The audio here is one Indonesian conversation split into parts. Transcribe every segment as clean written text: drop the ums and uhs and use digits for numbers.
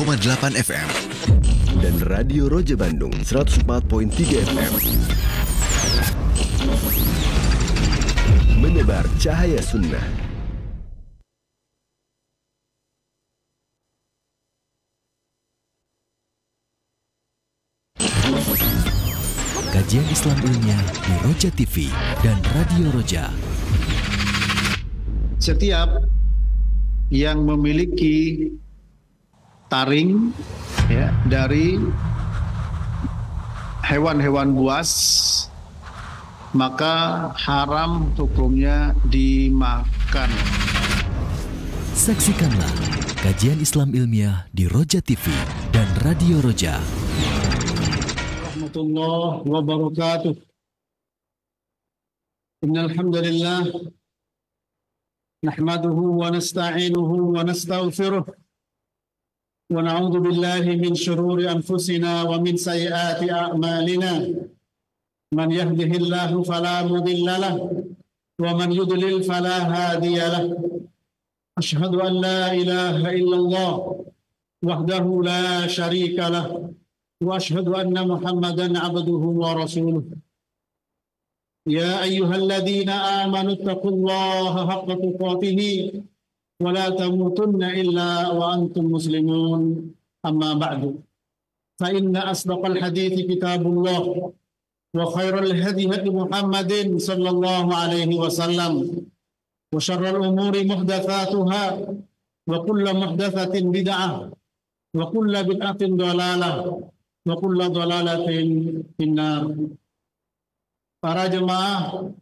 105,8 FM dan Radio Roja Bandung 104.3 FM. Menebar cahaya sunnah. Kajian Islam ilmiah di Roja TV dan Radio Roja. Setiap yang memiliki taring ya, dari hewan-hewan buas, maka haram hukumnya dimakan. Saksikanlah kajian Islam ilmiah di Roja TV dan Radio Roja. Warahmatullahi wabarakatuh. Innal hamdalillah nahmaduhu wa nasta'inuhu wa nastaghfiruh wa na'udzu billahi min shururi anfusina wa min sayyiati a'malina. Man yahdihillahu fala mudilla lahu wa man yudlil fala hadiya lahu. Asyhadu an la ilaha illallah wahdahu la syarika lahu wa asyhadu anna Muhammadan 'abduhu wa rasuluh. Ya ayyuhalladzina amanu taqullaha haqqa tuqatih wa la tamutunna illa wa antum muslimun. Amma ba'du. Fa inna asdaqal hadithi kitabullah wa khairal hadi hadi Muhammadin sallallahu alaihi wasallam wa syarral umuri muhdatsatuha wa kullu muhdatsatin bid'ah wa kullu bid'atin dhalalah wa kullu dhalalatin finnar. Para jemaah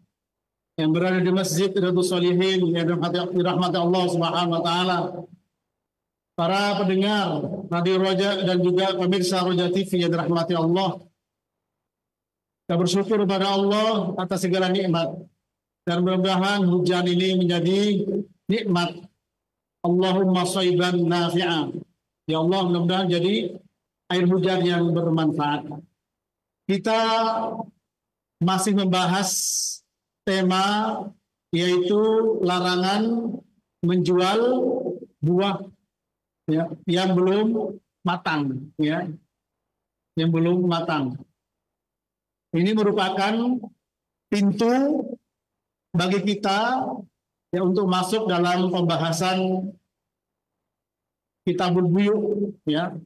yang berada di Masjid Riyadhus Shalihin yang dirahmati Allah Subhanahu wa taala, para pendengar Radio Roja dan juga pemirsa Roja TV yang dirahmati Allah, kita bersyukur kepada Allah atas segala nikmat dan mudah-mudahan hujan ini menjadi nikmat. Allahumma shayban nafi'a. Ya Allah, mudah-mudahan jadi air hujan yang bermanfaat. Kita masih membahas tema yaitu larangan menjual buah ya, yang belum matang ya, yang belum matang. Ini merupakan pintu bagi kita ya untuk masuk dalam pembahasan Kitabul Buyu ya.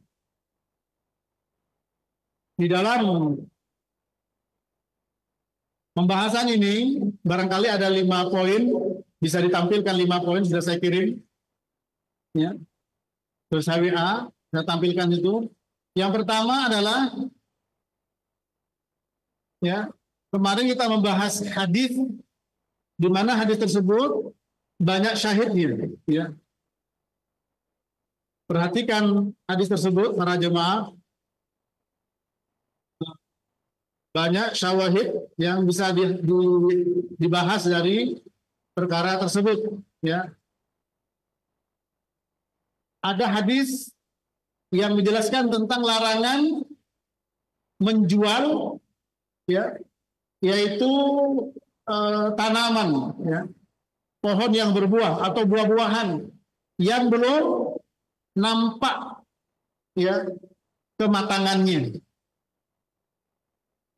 Di dalam pembahasan ini barangkali ada 5 poin, bisa ditampilkan 5 poin, sudah saya kirim ya, terus saya WA, saya tampilkan itu. Yang pertama adalah ya, kemarin kita membahas hadis di mana hadis tersebut banyak syahidnya ya. Perhatikan hadis tersebut para jemaah. Banyak syawahid yang bisa dibahas dari perkara tersebut ya. Ada hadis yang menjelaskan tentang larangan menjual ya, yaitu tanaman ya, pohon yang berbuah atau buah-buahan yang belum nampak ya kematangannya.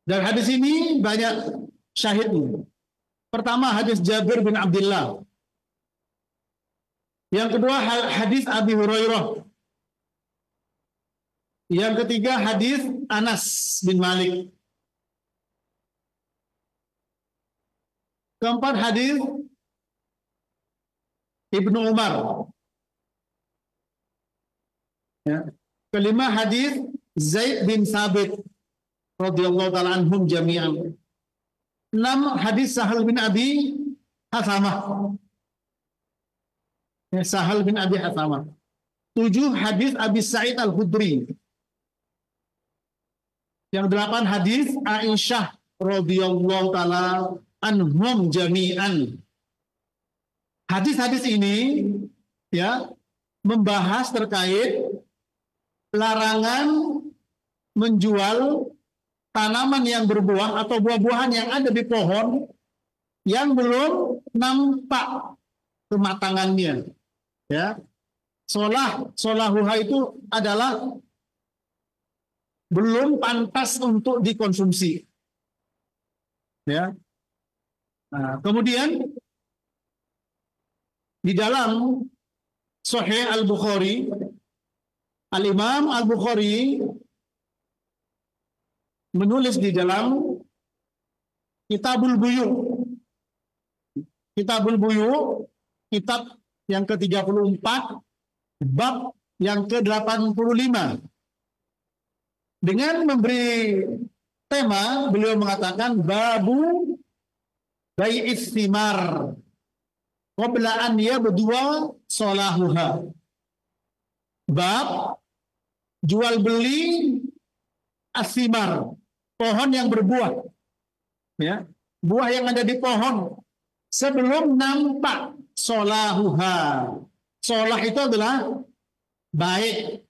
Dan hadis ini banyak syahidnya. Pertama hadis Jabir bin Abdullah. Yang kedua hadis Abi Hurairah. Yang ketiga hadis Anas bin Malik. Keempat hadis Ibnu Umar. Ya. Kelima hadis Zaid bin Sabit radhiyallahu ta'ala anhum jami'an. 6 hadis Sahal bin Abi Hathamah. Sahal bin Abi Hathamah. 7 hadis Abi Sa'id Al-Khudri. Yang 8 hadis Aisyah radhiyallahu ta'ala anhum jami'an. Hadis-hadis ini ya membahas terkait larangan menjual tanaman yang berbuah atau buah-buahan yang ada di pohon yang belum nampak kematangannya. Ya. Solahuha itu adalah belum pantas untuk dikonsumsi. Ya. Nah, kemudian di dalam Sahih Al-Bukhari, Al-Imam Al-Bukhari menulis di dalam Kitabul Buyu. Kitabul Buyu, kitab yang ke-34, bab yang ke-85. Dengan memberi tema, beliau mengatakan babu bai'is thimar qabla an yabdua solahuha. Bab jual beli asimar, pohon yang berbuah. Ya, buah yang ada di pohon sebelum nampak solahuha. Solah itu adalah baik,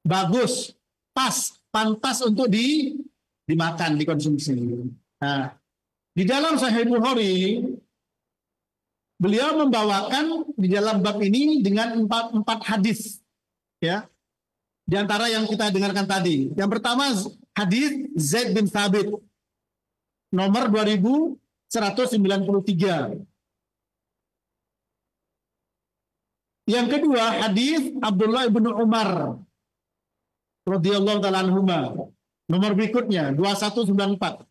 bagus, pas, pantas untuk dimakan, dikonsumsi. Nah, di dalam Sahih Bukhari, beliau membawakan di dalam bab ini dengan empat hadis, ya. Di antara yang kita dengarkan tadi. Yang pertama hadis Zaid bin Thabit, nomor 2193. Yang kedua hadis Abdullah bin Umar radhiyallahu taala anhuma, nomor berikutnya 2194.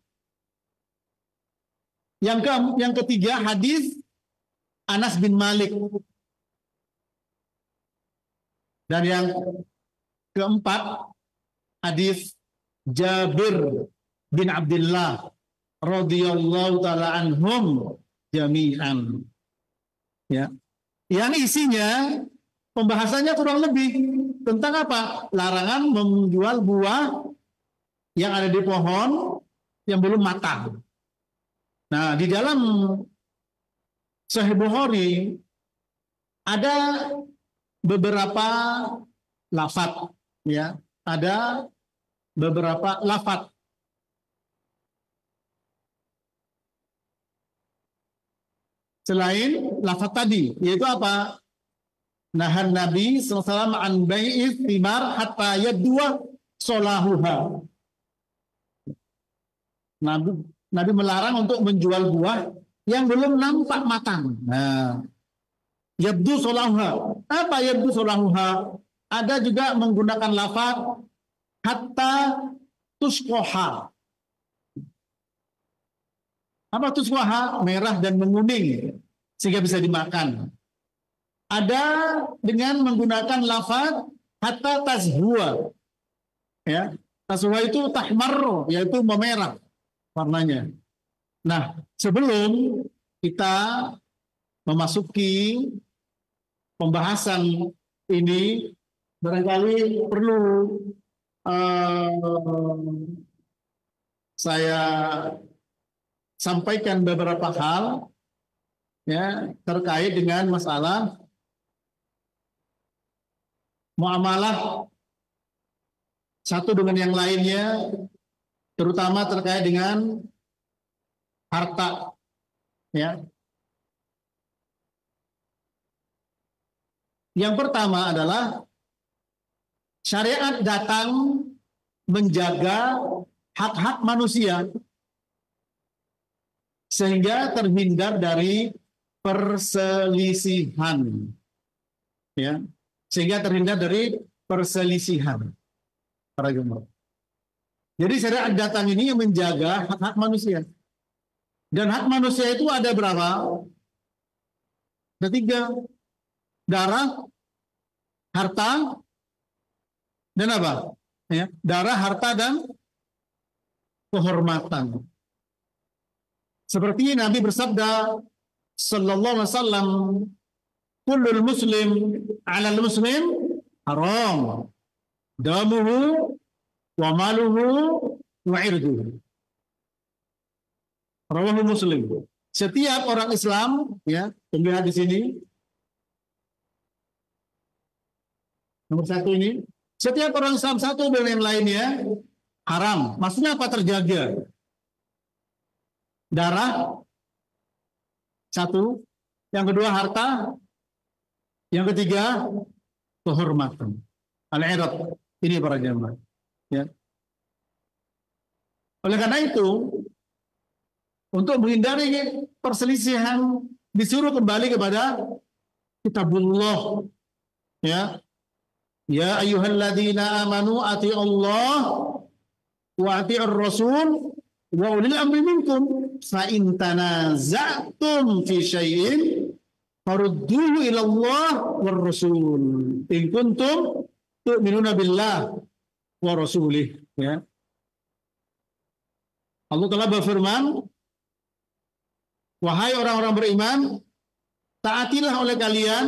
Yang ketiga hadis Anas bin Malik. Dan yang keempat hadis Jabir bin Abdullah radhiyallahu taala anhum jami'an. Ya. Yang isinya pembahasannya kurang lebih tentang apa? Larangan menjual buah yang ada di pohon yang belum matang. Nah, di dalam Sahih Bukhari ada beberapa lafaz, ya, ada beberapa lafaz. Selain lafaz tadi, yaitu apa? Nahan Nabi SAW an bai'is thimar hatta yadwa solahuha. Nabi melarang untuk menjual buah yang belum nampak matang. Nah, yabdu solahuha. Apa yabdu solahuha? Ada juga menggunakan lafaz hatta tusqoha. Apa tusqoha? Merah dan menguning sehingga bisa dimakan. Ada dengan menggunakan lafaz hatta tazhua. Ya, tazhua itu tahmarru, yaitu memerah warnanya. Nah, sebelum kita memasuki pembahasan ini, barangkali perlu saya sampaikan beberapa hal, ya, terkait dengan masalah muamalah satu dengan yang lainnya, terutama terkait dengan harta, ya. Yang pertama adalah syariat datang menjaga hak-hak manusia sehingga terhindar dari perselisihan, ya, sehingga terhindar dari perselisihan para jemaah. Jadi syariat datang ini yang menjaga hak-hak manusia. Dan hak manusia itu ada berapa? Ada 3. Darah, harta, dan apa? Ya, darah, harta, dan kehormatan. Seperti Nabi bersabda sallallahu alaihi wasallam, kullul muslim 'alal muslim haram damuhu wa maluhu wa irduhu. Rawahu Muslim. Setiap orang Islam, ya, pemilihan di sini nomor 1 ini, setiap orang Islam satu dan yang lainnya haram. Maksudnya apa? Terjaga. Darah 1, yang kedua harta, yang ketiga kehormatan. Al-irad ini para jamaah. Ya. Oleh karena itu, untuk menghindari perselisihan disuruh kembali kepada kitabullah. Ya. Ya ayyuhalladzina amanu ati'ullah wa ati'ur rasul wa ulil amri minkum fa in tanaza'tum fi syai'in farudduhu ila Allah war rasul in kuntum tu'minuna billah wa rasulih. Ya. Allah telah berfirman, wahai orang-orang beriman, taatilah oleh kalian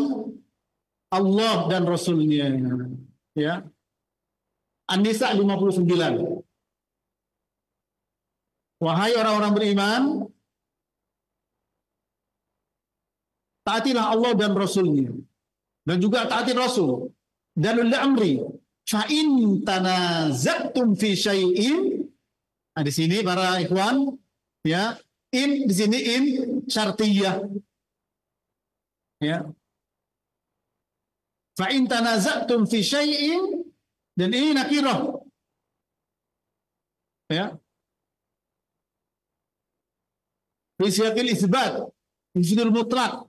Allah dan Rasulnya. Ya. An-Nisa 59. Wahai orang-orang beriman, taatilah Allah dan Rasulnya. Dan juga taati Rasul. Dan ulil amri. Fa'in tanaza'tum fi syai'in. Nah, di sini para ikhwan, ya, di sini syartiyah. Ya. Fa in tanaza'tum fi syai'in, dan ini nakirah. Ya. Fi siyaqil isbat, isbidul mutlak.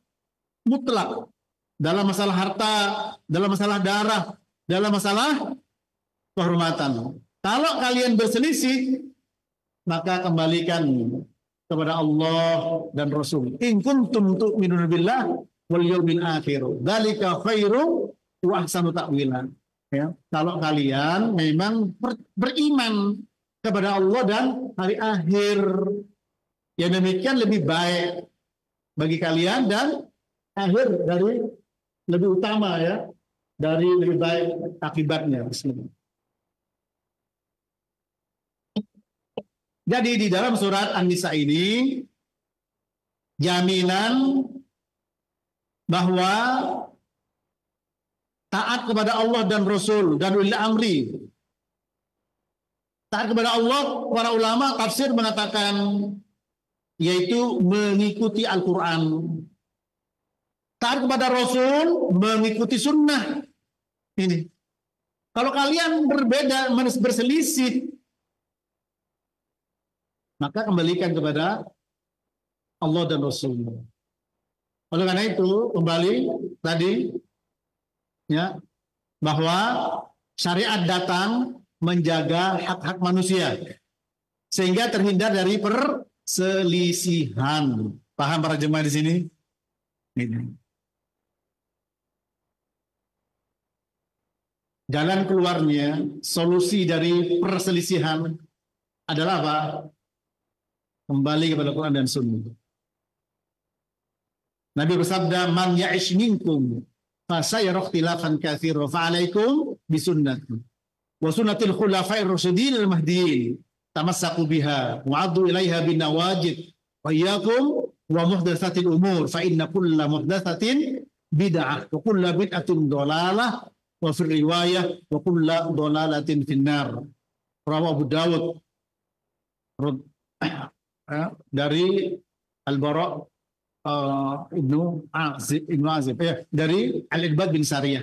Mutlak. Dalam masalah harta, dalam masalah darah, dalam masalah kehormatan. Kalau kalian berselisih, maka kembalikan kepada Allah dan Rasul. In kuntum tu'minuna billah wal yawmil akhir. Dzalika khairu wa ahsanu ta'wila. Ya, kalau kalian memang beriman kepada Allah dan hari akhir, yang demikian lebih baik bagi kalian dan akhir dari lebih utama, ya, dari lebih baik akibatnya. Bismillah. Jadi di dalam surat An-Nisa ini jaminan bahwa taat kepada Allah dan Rasul dan ulil amri. Taat kepada Allah, para ulama tafsir mengatakan yaitu mengikuti Al-Quran. Taat kepada Rasul mengikuti sunnah. Ini. Kalau kalian berbeda, berselisih, maka kembalikan kepada Allah dan Rasul. Oleh karena itu, kembali tadi, ya, bahwa syariat datang menjaga hak-hak manusia sehingga terhindar dari perselisihan. Paham para jemaah di sini? Ini. Jalan keluarnya, solusi dari perselisihan adalah apa? Kembali kepada Quran dan Sunnah. Nabi bersabda, "Man ya'ish minkum fasayara ikhtilafan katsiran fa 'alaikum bisunnati wa sunnatil khulafa'ir rasyidin al-mahdiyyin tamassaku biha wa 'addu 'ilaiha bin nawajid wa iyyakum wa muhdatsatil umur fa inna kulla muhdatsatin bid'ah wa kulla bid'atin dhalalah wa fi riwayah wa kulla dhalalatin finnar." Rawahu Abu Dawud dari Al-Bara Ibnu Azib dari Al-Irbad bin Sariyah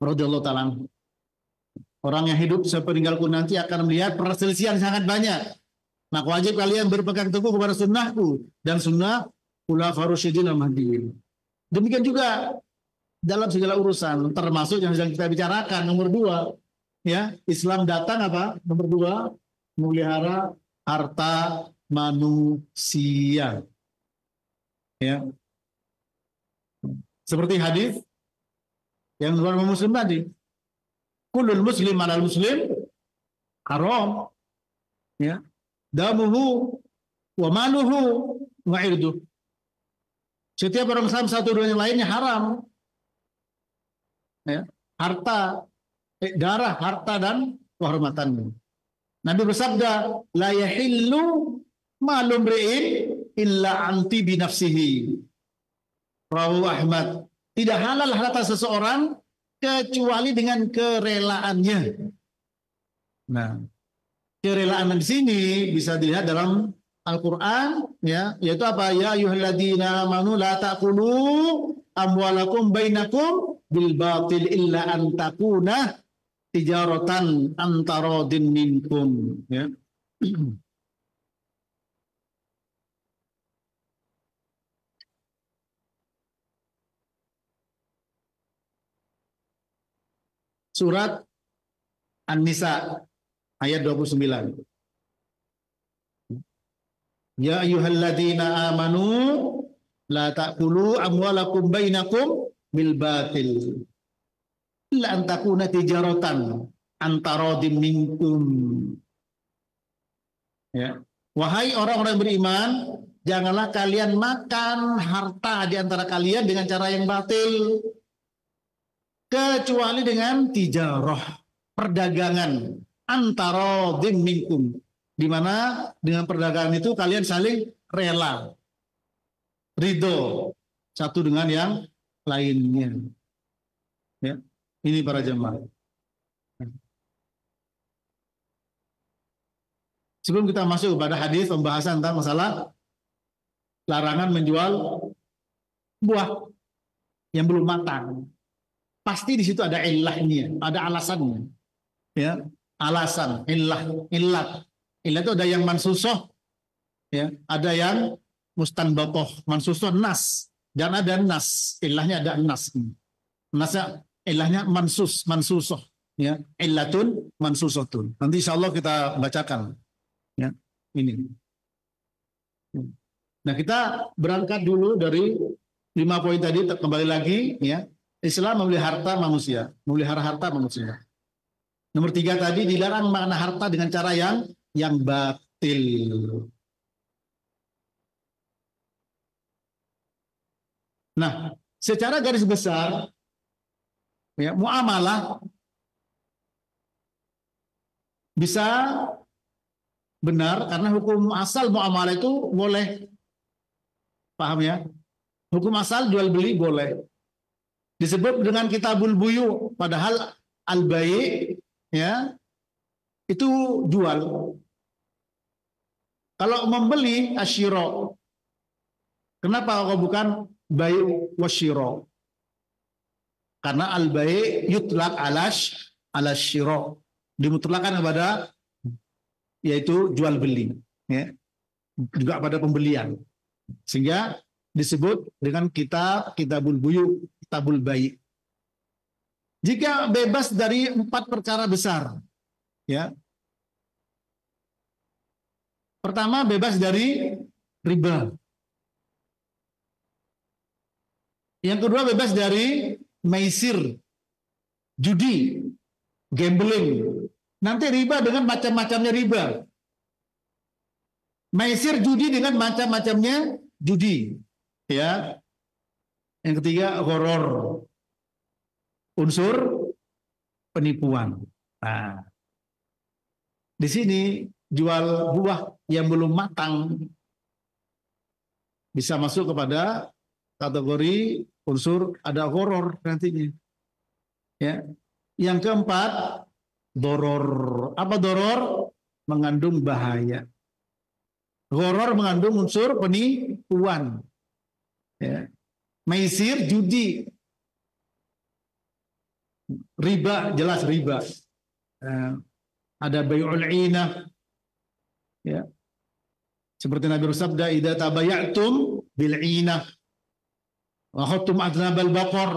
radhiyallahu ta'ala. Orang yang hidup sepeninggalku nanti akan melihat perselisihan sangat banyak. Maka wajib kalian berpegang teguh kepada sunnahku dan sunnah khulafaur rasyidin al-mahdiyyin. Demikian juga dalam segala urusan, termasuk yang sedang kita bicarakan. Nomor 2, ya, Islam datang apa? Nomor 2, memelihara harta manusia. Ya. Seperti hadis yang luar Muslim tadi. Kullul muslim alal muslim haram. Ya. Damuhu wa maluhu wa irduh. Setiap orang Islam satu dengan yang lainnya haram. Ya. Harta, darah, harta dan kehormatannya. Nabi bersabda, la yahillu malum ri'in illa anti binafsihi. Rawahu Ahmad. Tidak halal harta seseorang kecuali dengan kerelaannya. Nah, kerelaan di sini bisa dilihat dalam Al-Quran, ya, yaitu apa? Ya ayyuhalladzina amanu la ta'kulu amwalakum bainakum bil batil illa an takuna tijaratan antaradin minkum, ya. Surat An-Nisa ayat 29. Ya ayyuhalladzina amanu la ta'kulu amwalakum bainakum bil batil illa an takuna tijaratan antaradin minkum. Ya. Wahai orang-orang beriman, janganlah kalian makan harta di antara kalian dengan cara yang batil, kecuali dengan tijarah, perdagangan, antaradin minkum, di mana dengan perdagangan itu kalian saling rela, ridho satu dengan yang lainnya. Ya, ini para jemaah. Sebelum kita masuk kepada hadis pembahasan tentang masalah larangan menjual buah yang belum matang, pasti di situ ada ilahnya, ada alasannya. Ya, alasan, illat itu ada yang mansusoh, ya, ada yang mustanbatoh, mansusoh nas, dan ada nas, ilahnya ada nas. Nasnya ilahnya mansusoh, ya, illatun mansusotun. Nanti insya Allah kita bacakan, ya, ini. Nah, kita berangkat dulu dari 5 poin tadi, kembali lagi, ya. Islam memelihara harta manusia, memelihara harta manusia. Nomor 3 tadi, dilarang makna harta dengan cara yang batil. Nah, secara garis besar, ya, muamalah bisa benar karena hukum asal muamalah itu boleh, paham ya? Hukum asal jual beli boleh. Disebut dengan kitabul buyu, padahal al-bai', ya, itu jual. Kalau membeli asyiro, kenapa kok bukan bai' wasyiro? Karena al-bai' yutlaq ala syiro, dimutlakan kepada yaitu jual beli, ya, juga pada pembelian, sehingga disebut dengan kitabul buyu, kitabul bai'. Jika bebas dari 4 perkara besar, ya. Pertama, bebas dari riba. Yang kedua, bebas dari maisir, judi, gambling. Nanti riba dengan macam-macamnya riba. Maisir, judi dengan macam-macamnya judi, ya. Yang ketiga, gharar, unsur penipuan. Nah, di sini jual buah yang belum matang bisa masuk kepada kategori unsur ada gharar nantinya. Ya. Yang keempat, doror. Apa doror? Mengandung bahaya. Gharar mengandung unsur penipuan. Ya. Maisir, judi. Riba, jelas riba. Ada bai'ul inah. Ya. Seperti Nabi bersabda, idza tabayatum bil inah wa khattum adnabal baqar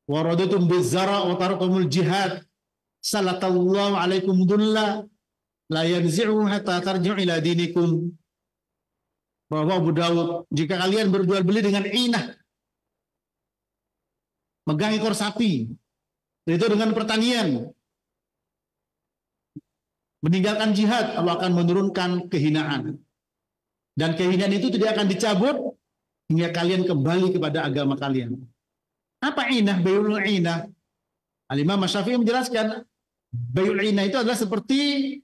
wa radatum biz zara wa tarakumul jihad salatallahu alaikum dulla la yanzi'u hatta tarji'u ila dinikum. Bahwa Abu Dawud, jika kalian berjual beli dengan inah, megang ekor sapi, itu dengan pertanian, meninggalkan jihad, Allah akan menurunkan kehinaan. Dan kehinaan itu tidak akan dicabut hingga kalian kembali kepada agama kalian. Apa inah? Bai'ul inah. Al-Imam Syafi'i menjelaskan, bai'ul inah itu adalah seperti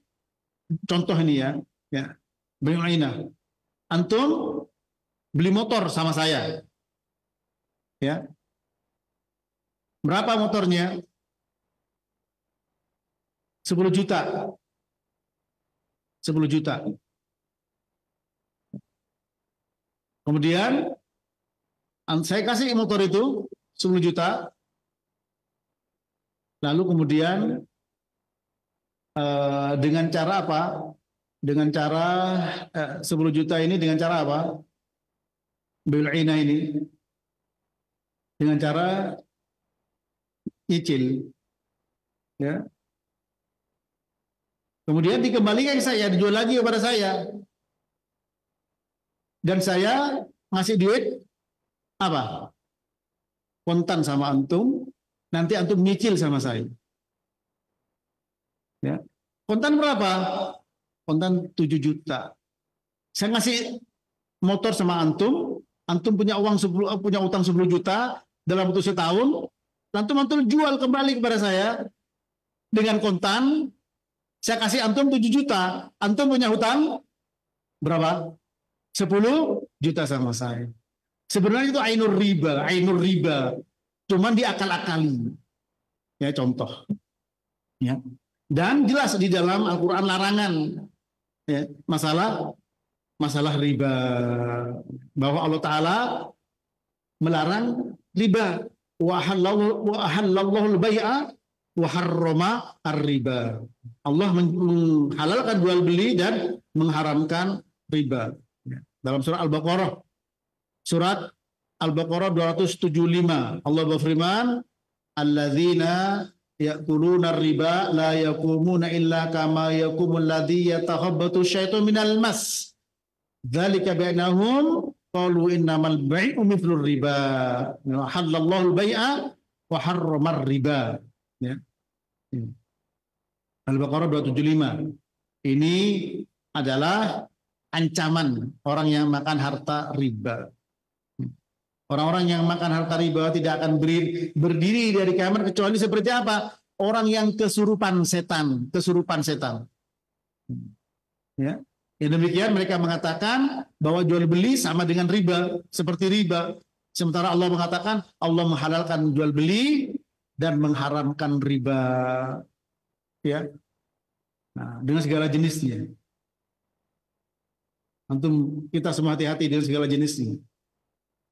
contoh ini, ya. Bai'ul inah. Antum beli motor sama saya. Ya. Berapa motornya? 10 juta. 10 juta. Kemudian saya kasih motor itu 10 juta. Lalu kemudian dengan cara apa? Dengan cara 10 juta ini dengan cara apa? Bil'ina ini dengan cara nyicil, ya. Kemudian dikembalikan ke saya, dijual lagi kepada saya, dan saya ngasih duit apa? Kontan sama antum, nanti antum nyicil sama saya. Ya. Kontan berapa? Kontan 7 juta. Saya ngasih motor sama antum, antum punya punya utang 10 juta dalam waktu setahun, antum jual kembali kepada saya dengan kontan. Saya kasih antum 7 juta, antum punya hutang berapa? 10 juta sama saya. Sebenarnya itu ainur riba. Cuman diakal-akali. Ya, contoh. Ya. Dan jelas di dalam Al-Quran larangan, ya, masalah riba. Bahwa Allah Ta'ala melarang riba. Wa ahallallahu al-bai'a wa harrama ar-riba. Allah menghalalkan jual beli dan mengharamkan riba. Dalam surah Al-Baqarah. Surat Al-Baqarah 275. Allah berfirman, "Alladzina ya'kuluna ar-riba la yaqumuna illa kama yaqumul ladzi yatakhabbatu syaitanu minal mas. Dzalika bi'annahum qalu innamal bai'u mithlur riba. Wa halallahu al-bai'a wa harrama ar-riba." Ya. Al-Baqarah 275. Ini adalah ancaman orang yang makan harta riba. Orang-orang yang makan harta riba tidak akan berdiri dari kamar kecuali seperti apa? Orang yang kesurupan setan. Ya. Yang demikian mereka mengatakan bahwa jual beli sama dengan riba, seperti riba. Sementara Allah mengatakan Allah menghalalkan jual beli dan mengharamkan riba. Ya. Nah, dengan segala jenisnya. Antum kita semua hati-hati dengan segala jenisnya.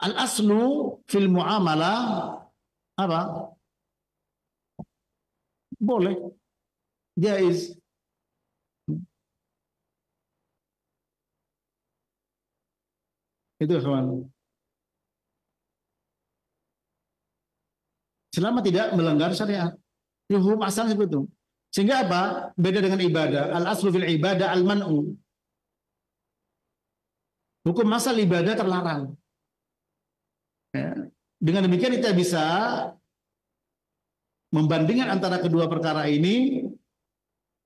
Al-aslu fil muamalah apa? Boleh. Jaiz. Itu kawan. Selama tidak melanggar syariat. Hukum asal seperti itu. Sehingga apa? Beda dengan ibadah. Al-aslu fil ibadah al-man'u. Hukum asal ibadah terlarang. Ya. Dengan demikian kita bisa membandingkan antara kedua perkara ini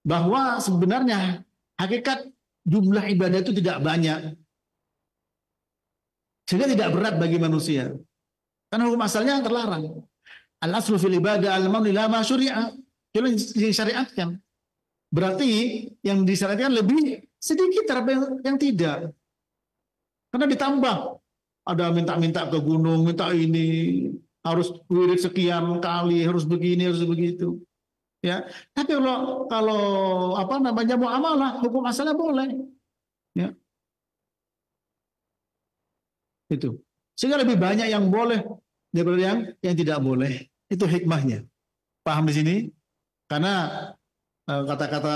bahwa sebenarnya hakikat jumlah ibadah itu tidak banyak. Sehingga tidak berat bagi manusia. Karena hukum asalnya terlarang. Al-aslu fil ibadah al-man'u la ma syuri'a. Kalau disyariatkan. Berarti yang disyariatkan lebih sedikit terhadap yang tidak. Karena ditambah. Ada minta-minta ke gunung, minta ini, harus wirid sekian kali, harus begini, harus begitu. Ya, tapi kalau apa namanya muamalah, hukum asalnya boleh. Ya. Itu. Sehingga lebih banyak yang boleh daripada yang tidak boleh. Itu hikmahnya. Paham di sini? Karena kata-kata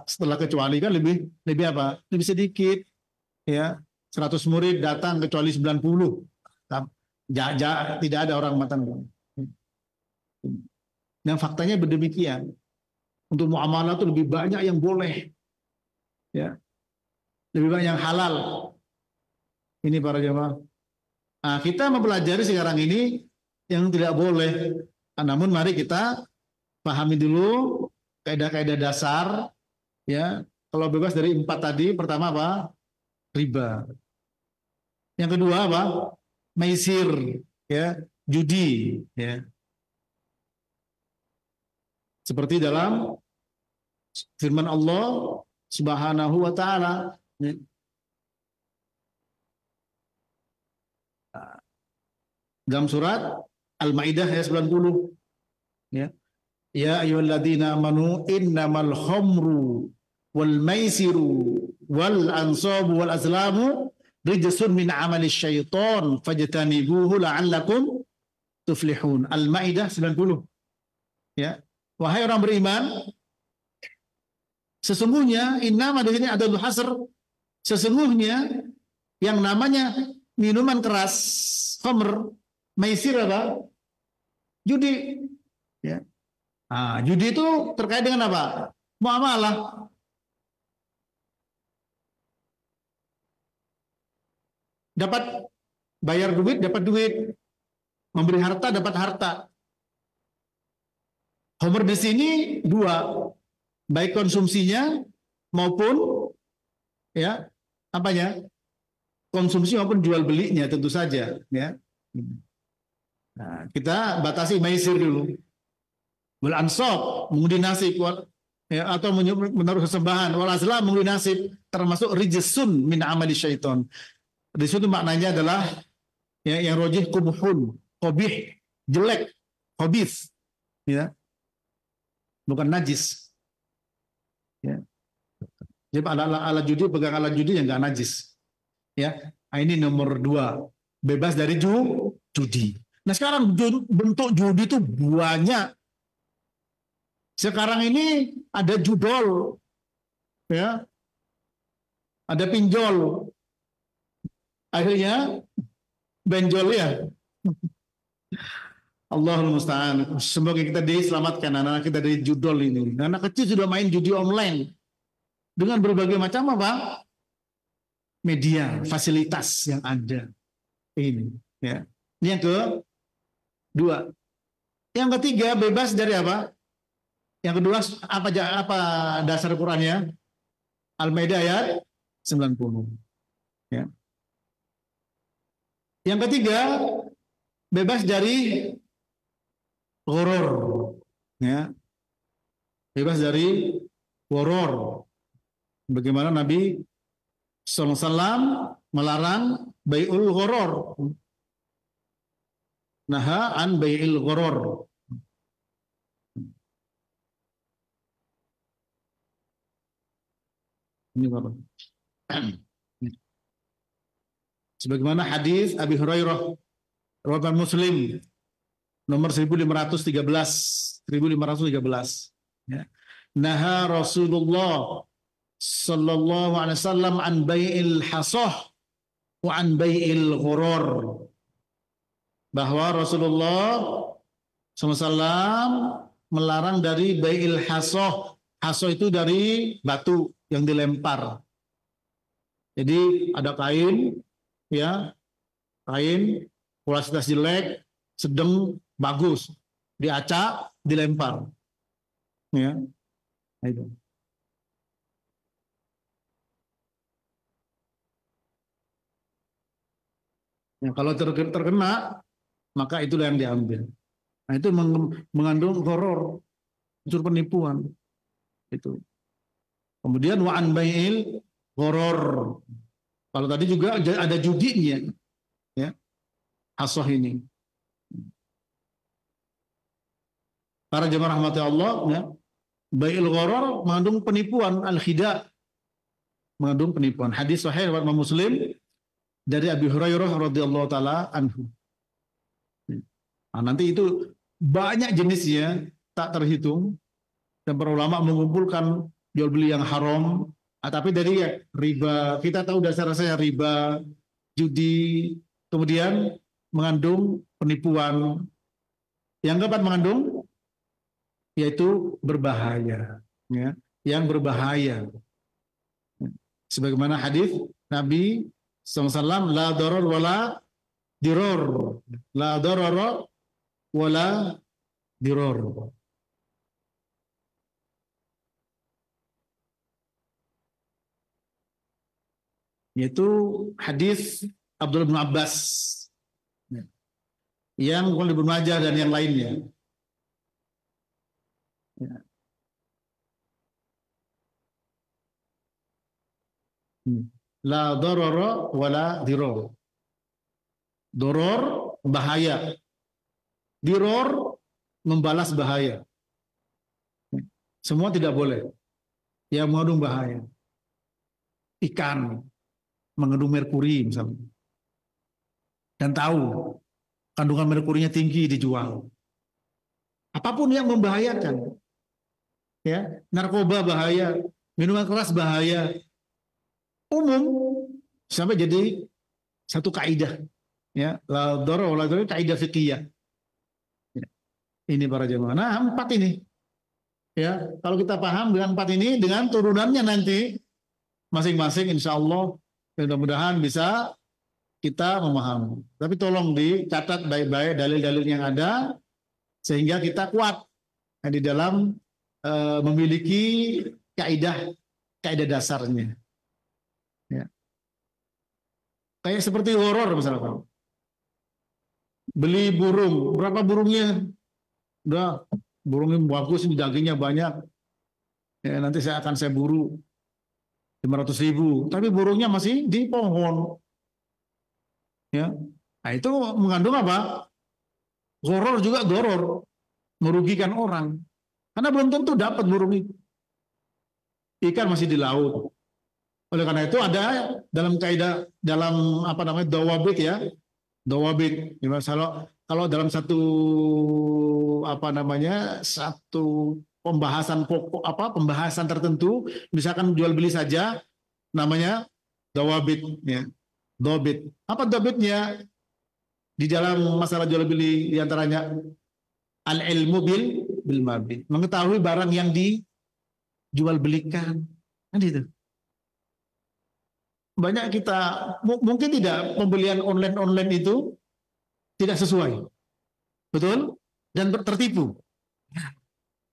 setelah kecuali kan lebih apa? Lebih sedikit. Ya. 100 murid datang kecuali 90. Tidak ada orang matang. Dan faktanya berdemikian. Untuk muamalah itu lebih banyak yang boleh. Ya. Lebih banyak yang halal. Ini para jemaah. Nah, kita mempelajari sekarang ini yang tidak boleh. Namun mari kita pahami dulu kaidah-kaidah dasar. Ya. Kalau bebas dari 4 tadi, pertama apa? Riba. Yang kedua apa? Maisir, ya, judi, ya. Seperti dalam firman Allah Subhanahu wa taala, ya. Dalam surat Al-Maidah ayat 90. Ya. Ya ayyuhalladzina amanu innamal khamru wal maisiru wal ansabu wal azlamu rijsun min amali syaiton fajtanibuhu la'allakum tuflihun. Al-Maidah 90. Ya. Wahai orang beriman, sesungguhnya innama di sini adalah hasr, sesungguhnya yang namanya minuman keras, khamr, maisir apa? Judi. Ya. Nah, judi itu terkait dengan apa? Muamalah. Dapat bayar duit, dapat duit. Memberi harta, dapat harta. Khamr di sini dua, baik konsumsinya maupun ya apanya? Konsumsi maupun jual belinya tentu saja, ya. Nah, kita batasi maisir dulu. Wal ansab, mengundi nasib, ya, atau menaruh kesembahan. Wal azlam, mengundi nasib, termasuk rijsun min amali syaiton. Di situ maknanya adalah ya, yang rojih kubuhun, qabih, jelek, khabith, ya. Bukan najis. Ya. Jadi alat judi, pegang alat judi yang nggak najis. Ya, ini nomor 2, bebas dari judi. Nah sekarang bentuk judi itu banyak. Sekarang ini ada judol, ya, ada pinjol, akhirnya benjol ya. Allahul musta'an. Semoga kita diselamatkan anak-anak kita dari judol ini. Anak kecil sudah main judi online dengan berbagai macam apa? Media, fasilitas yang ada. Ini, ya. Ini yang kedua. Yang ketiga bebas dari apa? Yang kedua apa dasar Qur'annya? Al-Maidah ayat 90. Ya. Yang ketiga bebas dari ghurur, ya. Bebas dari ghurur. Bagaimana Nabi SAW melarang bai'ul ghurur. Naha an bai'il ghurur. Ini apa? Sebagaimana hadis Abi Hurairah riwayat Muslim nomor 1513, ya. Naha Rasulullah sallallahu alaihi wasallam an bai'il hasah wa an bai'il ghurur. Bahwa Rasulullah SAW melarang dari bai'il hasah. Hasah itu dari batu yang dilempar. Jadi ada kain, ya, kain kualitas jelek, sedang, bagus, diacak, dilempar, ya, itu. Ya, kalau terkena, maka itulah yang diambil. Nah, itu mengandung horor, unsur penipuan, itu. Kemudian wa'an bai'il ghurur. Kalau tadi juga ada judinya, ya, hasah ini. Para jemaah rahmati Allah, ya, bai'il ghurur mengandung penipuan, al-khida, mengandung penipuan. Hadis sahih riwayat Muslim dari Abi Hurairah radhiyallahu taala anhu. Nah, nanti itu banyak jenisnya, tak terhitung, dan para ulama mengumpulkan jual beli yang haram. Tapi dari ya, riba, kita tahu dasar-dasarnya riba, judi, kemudian mengandung penipuan. Yang keempat mengandung yaitu berbahaya, ya, yang berbahaya. Sebagaimana hadis Nabi SAW, la darar wala diror, la darar wala diror. Yaitu hadis Abdullah bin Abbas, yang Ibnu Majah dan yang lainnya. Ya. La darara wala diror. Doror bahaya, diror membalas bahaya. Semua tidak boleh. Yang mengandung bahaya. Ikan mengandung merkuri misalnya. Dan tahu kandungan merkurinya tinggi dijual. Apapun yang membahayakan, ya, narkoba bahaya, minuman keras bahaya, umum sampai jadi satu kaidah, ya, la darar wala dirar, kaidah fikih. Ya. Ini para jemaah. Nah, 4 ini, ya, kalau kita paham dengan 4 ini, dengan turunannya nanti masing-masing, insya Allah mudah-mudahan bisa kita memahami. Tapi tolong dicatat baik-baik dalil-dalil yang ada sehingga kita kuat di dalam memiliki kaidah dasarnya. Ya. Kayak seperti horor misalnya, beli burung, berapa burungnya? Udah, burungnya bagus, dagingnya banyak. Ya, nanti saya buru 500.000, tapi burungnya masih di pohon. Ya, nah itu mengandung apa? Horor juga, doror, merugikan orang. Karena belum tentu dapat burung itu. Ikan masih di laut. Oleh karena itu ada dalam kaidah, dalam apa namanya, dawabit, ya, dawabit. Kalau dalam satu apa namanya, satu pembahasan pokok, pembahasan tertentu, misalkan jual beli saja, namanya dawabit, ya. Dobit. Apa dobitnya? Di dalam masalah jual beli diantaranya al-ilmu bil mabit, mengetahui barang yang dijual belikan. Kan itu. Banyak kita mungkin tidak, pembelian online itu tidak sesuai. Betul? Dan tertipu.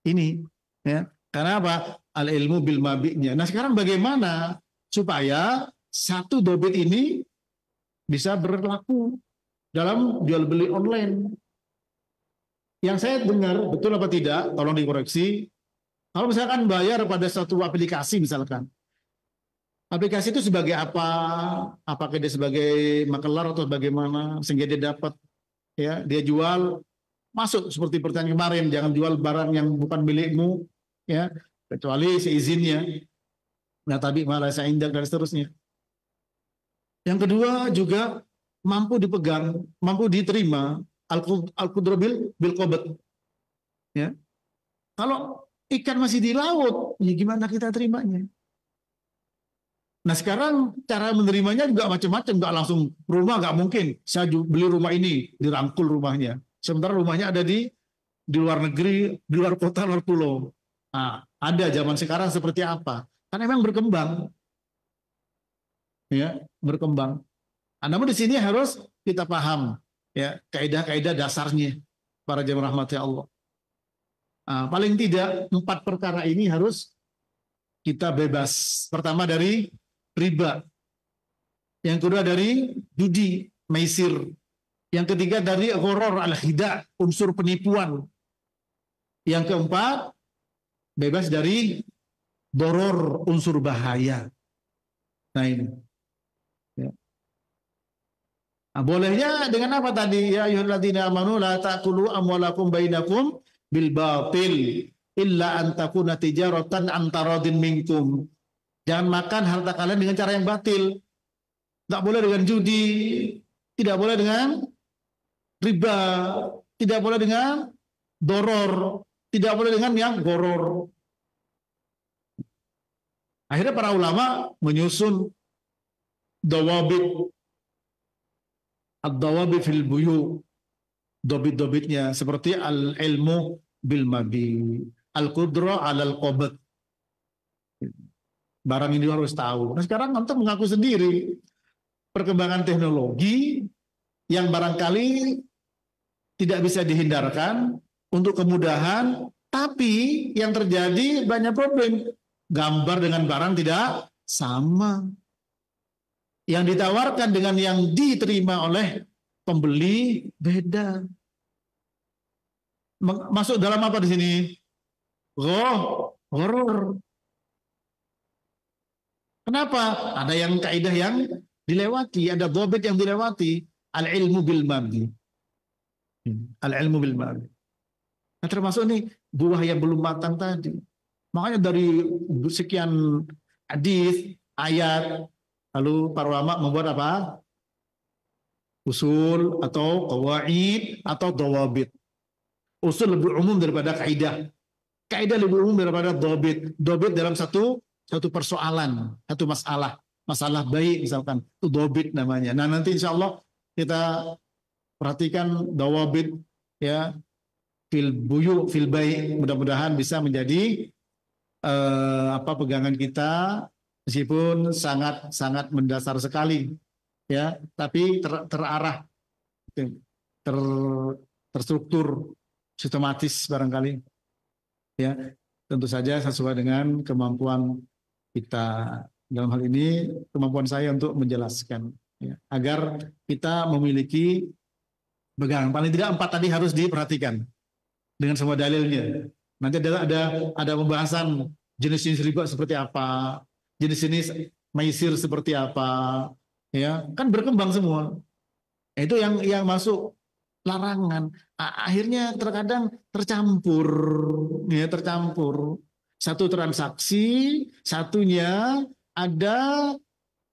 Ini, ya. Karena apa? Al-ilmu bil mabitnya. Nah, sekarang bagaimana supaya satu dobit ini bisa berlaku dalam jual beli online? Yang saya dengar, betul apa tidak, tolong dikoreksi. Kalau misalkan bayar pada satu aplikasi misalkan, aplikasi itu sebagai apa? Apakah dia sebagai makelar atau bagaimana sehingga dia dapat, ya, dia jual, masuk seperti pertanyaan kemarin, jangan jual barang yang bukan milikmu, ya, kecuali seizinnya. Nah, tapi malah saya indah dan seterusnya. Yang kedua juga mampu dipegang, mampu diterima, al-qudrah bil qabd. Ya. Kalau ikan masih di laut, ya gimana kita terimanya? Nah, sekarang cara menerimanya juga macam-macam, nggak langsung rumah, nggak mungkin. Saya beli rumah ini, dirangkul rumahnya. Sementara rumahnya ada di luar negeri, di luar kota, luar pulau. Nah, ada zaman sekarang seperti apa? Karena memang berkembang. Ya, berkembang. Namun di sini harus kita paham, ya, kaidah-kaidah dasarnya para jemaah rahmati Allah. Paling tidak 4 perkara ini harus kita bebas. Pertama dari riba, yang kedua dari judi, maisir, yang ketiga dari ghoror al-khida, unsur penipuan, yang keempat bebas dari doror, unsur bahaya. Nah ini. Nah, bolehnya dengan apa tadi? Ya ayyuhalladzina amanu la ta'kulu amwalakum bainakum bil batil illa an takuna tijaratan an taradin minkum. Jangan makan harta kalian dengan cara yang batil. Tidak boleh dengan judi, tidak boleh dengan riba, tidak boleh dengan doror, tidak boleh dengan yang goror. Akhirnya para ulama menyusun dawabit, ad-dawabit fil buyu, dobit-dobitnya seperti al-ilmu bil mabi, al-qudrah alal qabd. Barang ini harus tahu. Nah, sekarang antum mengaku sendiri perkembangan teknologi yang barangkali tidak bisa dihindarkan untuk kemudahan, tapi yang terjadi banyak problem. Gambar dengan barang tidak sama. Yang ditawarkan dengan yang diterima oleh pembeli beda. Masuk dalam apa di sini? Horor. Kenapa? Ada yang kaidah yang dilewati, ada dhabit yang dilewati. Al-ilmu bil mabi. Al-ilmu bil mabi. Nah, termasuk nih buah yang belum matang tadi. Makanya dari sekian hadis, ayat, lalu para ulama membuat apa? Usul atau qawaid atau dawabit. Usul lebih umum daripada kaidah. Kaidah lebih umum daripada dawabit. Dawabit dalam satu persoalan, satu masalah baik misalkan, itu dawabit namanya. Nah, nanti insya Allah kita perhatikan dawabit ya, fil buyu fil baik, mudah-mudahan bisa menjadi pegangan kita, meskipun sangat mendasar sekali ya, tapi terarah, terstruktur, sistematis barangkali ya, tentu saja sesuai dengan kemampuan kita. Dalam hal ini kemampuan saya untuk menjelaskan ya, agar kita memiliki pegangan. Paling tidak 4 tadi harus diperhatikan dengan semua dalilnya. Nanti ada pembahasan jenis-jenis riba seperti apa, jenis-jenis maisir seperti apa, ya kan berkembang semua. Itu yang masuk larangan. Akhirnya terkadang tercampur, ya tercampur. Satu transaksi, satunya ada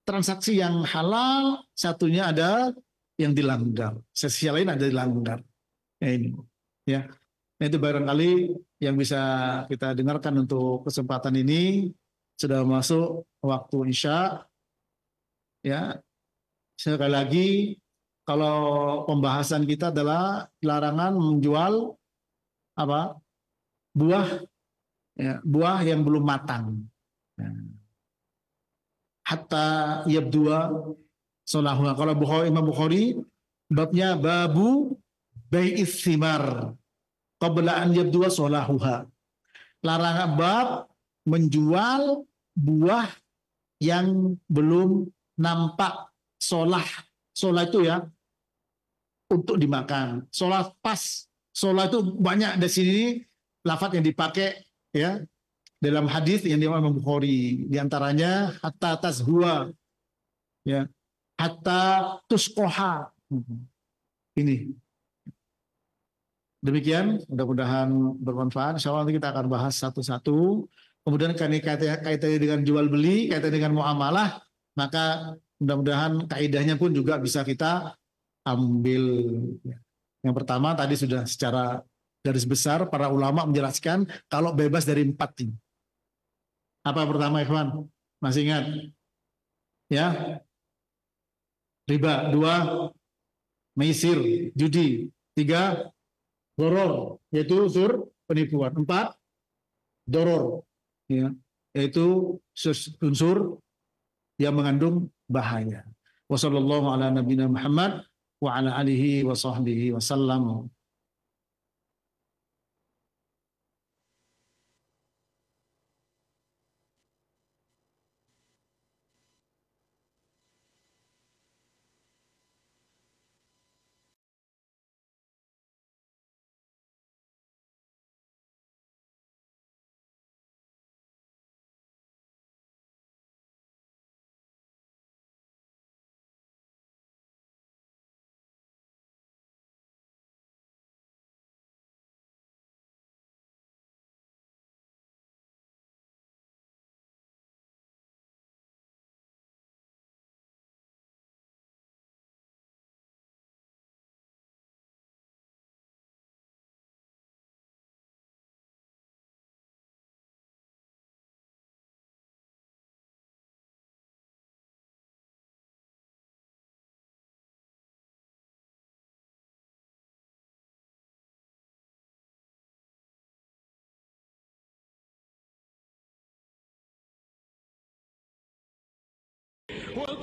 transaksi yang halal, satunya ada yang dilanggar. Sisi lain ada dilanggar. Ya ini, ya. Nah, itu barangkali yang bisa kita dengarkan untuk kesempatan ini. Sudah masuk waktu Isya. Ya, sekali lagi, kalau pembahasan kita adalah larangan menjual buah, ya, buah yang belum matang. Hatta yabdua solahuha. Kalau Imam Bukhari babnya babu bai'is thimar qabla an yabdua solahuha. Larangan bab menjual buah yang belum nampak solah. Solah itu ya untuk dimakan. Solah pas. Solah itu banyak di sini lafaz yang dipakai ya dalam hadis yang dibawakan Imam Bukhari. Di antaranya hatta tazhuwa, ya, hatta tusqoha. Ini. Demikian, mudah-mudahan bermanfaat. Insya Allah nanti kita akan bahas satu-satu. Kemudian kaitannya dengan jual beli, kaitannya dengan muamalah, maka mudah-mudahan kaidahnya pun juga bisa kita ambil. Yang pertama tadi sudah secara garis besar para ulama menjelaskan kalau bebas dari 4 ini. Apa pertama, Ikhwan? Masih ingat? Ya. Riba. 2, maisir, judi. 3, doror, yaitu unsur penipuan. 4, doror, ya, yaitu unsur yang mengandung bahaya. Wassallallahu ala nabiyina Muhammad wa ala alihi wa sahbihi wasallam. Istiwa